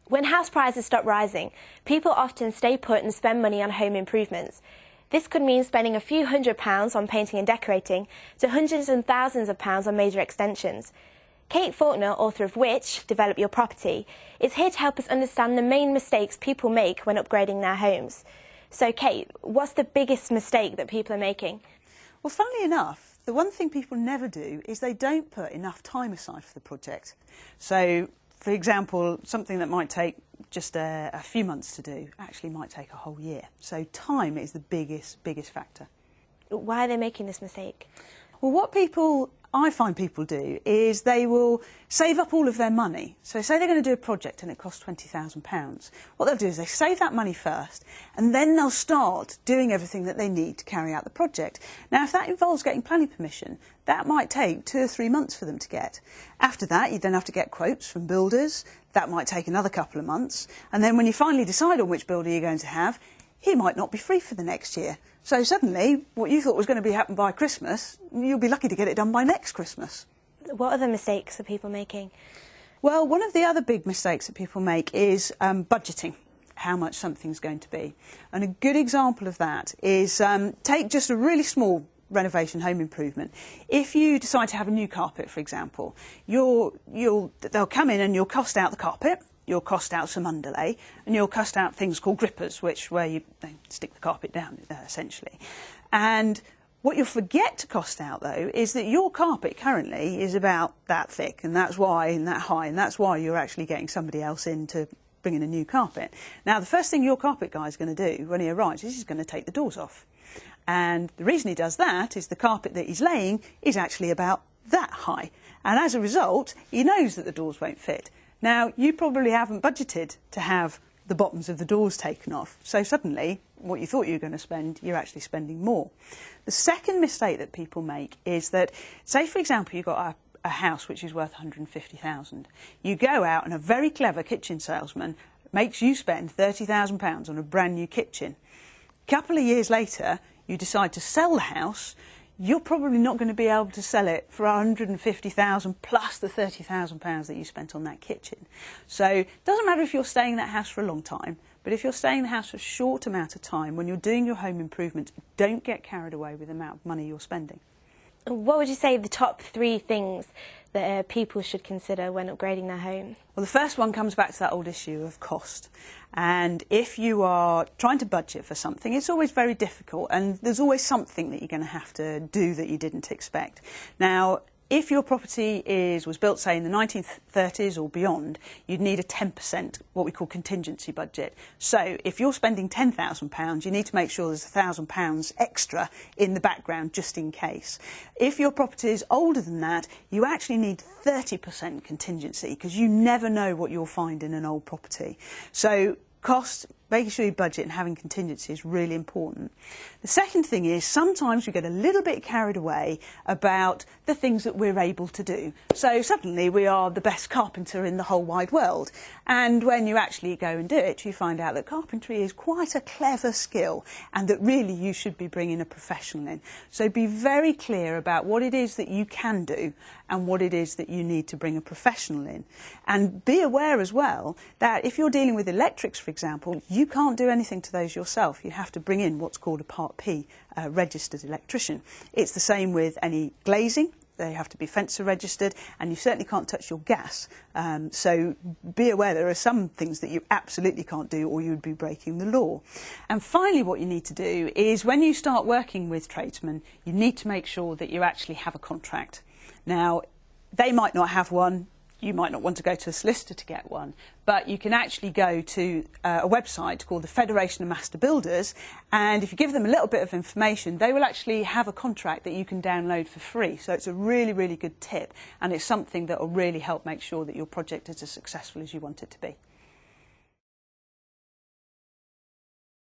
When house prices stop rising, people often stay put and spend money on home improvements. This could mean spending a few £100s on painting and decorating to hundreds and thousands of pounds on major extensions. Kate Faulkner, author of Which? Develop Your Property, is here to help us understand the main mistakes people make when upgrading their homes. So Kate, what's the biggest mistake that people are making? Well, funnily enough, the one thing people never do is they don't put enough time aside for the project. So, for example, something that might take just a few months to do actually might take a whole year. So time is the biggest factor. Why are they making this mistake? Well, what I find people do is they will save up all of their money. So say they're going to do a project and it costs £20,000. What they'll do is they save that money first and then they'll start doing everything that they need to carry out the project. Now, if that involves getting planning permission, that might take 2 or 3 months for them to get. After that, you then have to get quotes from builders. That might take another couple of months. And then when you finally decide on which builder you're going to have, he might not be free for the next year. So suddenly, what you thought was going to be happen by Christmas, you'll be lucky to get it done by next Christmas. What other mistakes are people making? Well, one of the other big mistakes that people make is budgeting how much something's going to be. And a good example of that is take just a really small renovation home improvement. If you decide to have a new carpet, for example, they'll come in and you'll cost out the carpet. You'll cost out some underlay, and you'll cost out things called grippers, where they stick the carpet down, essentially. And what you'll forget to cost out, though, is that your carpet currently is about that thick, and that's why, and that high, and that's why you're actually getting somebody else in to bring in a new carpet. Now, the first thing your carpet guy is going to do when he arrives is he's going to take the doors off. And the reason he does that is the carpet that he's laying is actually about that high. And as a result, he knows that the doors won't fit. Now, you probably haven't budgeted to have the bottoms of the doors taken off, so suddenly what you thought you were going to spend, you're actually spending more. The second mistake that people make is that, say for example, you've got a house which is worth £150,000. You go out and a very clever kitchen salesman makes you spend £30,000 on a brand new kitchen. A couple of years later, you decide to sell the house. You're probably not going to be able to sell it for £150,000 plus the £30,000 that you spent on that kitchen. So it doesn't matter if you're staying in that house for a long time, but if you're staying in the house for a short amount of time, when you're doing your home improvements, don't get carried away with the amount of money you're spending. What would you say the top 3 things that people should consider when upgrading their home? Well, the first one comes back to that old issue of cost. And if you are trying to budget for something, it's always very difficult, and there's always something that you're going to have to do that you didn't expect. Now, if your property was built, say, in the 1930s or beyond, you'd need a 10%, what we call contingency budget. So if you're spending £10,000, you need to make sure there's £1,000 extra in the background just in case. If your property is older than that, you actually need 30% contingency because you never know what you'll find in an old property. So cost, making sure you budget and having contingency is really important. The second thing is sometimes we get a little bit carried away about the things that we're able to do. So suddenly we are the best carpenter in the whole wide world. And when you actually go and do it, you find out that carpentry is quite a clever skill and that really you should be bringing a professional in. So be very clear about what it is that you can do and what it is that you need to bring a professional in. And be aware as well that if you're dealing with electrics, for example, you can't do anything to those yourself. You have to bring in what's called a Part P registered electrician. It's the same with any glazing. They have to be fencer registered, and you certainly can't touch your gas. So be aware there are some things that you absolutely can't do or you would be breaking the law. And finally, what you need to do is when you start working with tradesmen, you need to make sure that you actually have a contract. Now, they might not have one. You might not want to go to a solicitor to get one, but you can actually go to a website called the Federation of Master Builders, and if you give them a little bit of information, they will actually have a contract that you can download for free. So it's a really, really good tip, and it's something that will really help make sure that your project is as successful as you want it to be.